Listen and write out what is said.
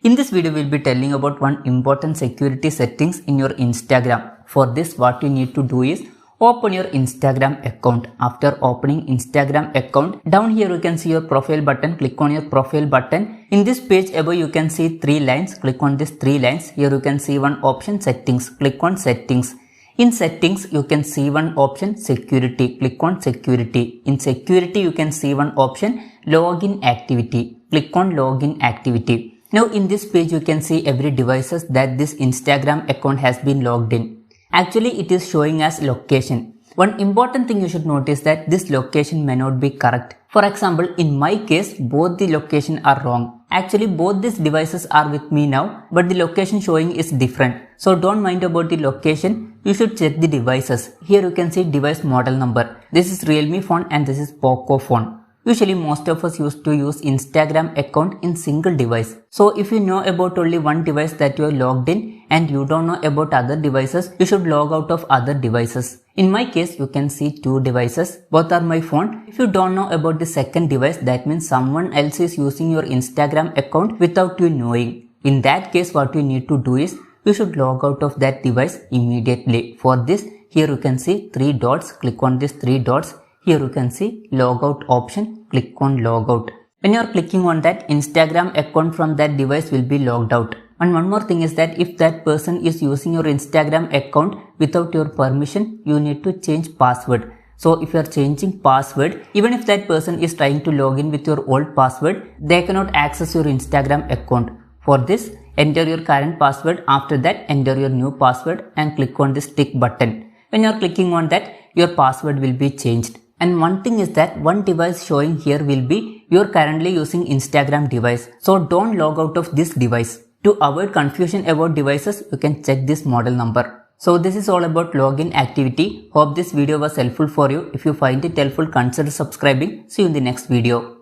In this video, we'll be telling about one important security settings in your Instagram. For this, what you need to do is open your Instagram account. After opening Instagram account, down here you can see your profile button. Click on your profile button. In this page above, you can see 3 lines. Click on these 3 lines. Here you can see one option settings. Click on settings. In settings, you can see one option security. Click on security. In security, you can see one option login activity. Click on login activity. Now in this page, you can see every devices that this Instagram account has been logged in. Actually, it is showing as location. One important thing you should notice that this location may not be correct. For example, in my case, both the location are wrong. Actually, both these devices are with me now, but the location showing is different. So don't mind about the location. You should check the devices. Here you can see device model number. This is Realme phone and this is Poco phone. Usually most of us used to use Instagram account in single device. So if you know about only one device that you are logged in and you don't know about other devices, you should log out of other devices. In my case, you can see 2 devices. Both are my phone. If you don't know about the second device, that means someone else is using your Instagram account without you knowing. In that case, what you need to do is you should log out of that device immediately. For this, here you can see 3 dots. Click on these 3 dots. Here you can see logout option, click on logout. When you are clicking on that, Instagram account from that device will be logged out. And one more thing is that if that person is using your Instagram account without your permission, you need to change password. So if you are changing password, even if that person is trying to log in with your old password, they cannot access your Instagram account. For this, enter your current password. After that, enter your new password and click on this tick button. When you are clicking on that, your password will be changed. And one thing is that one device showing here will be you're currently using Instagram device. So don't log out of this device. To avoid confusion about devices, you can check this model number. So this is all about login activity. Hope this video was helpful for you. If you find it helpful, consider subscribing. See you in the next video.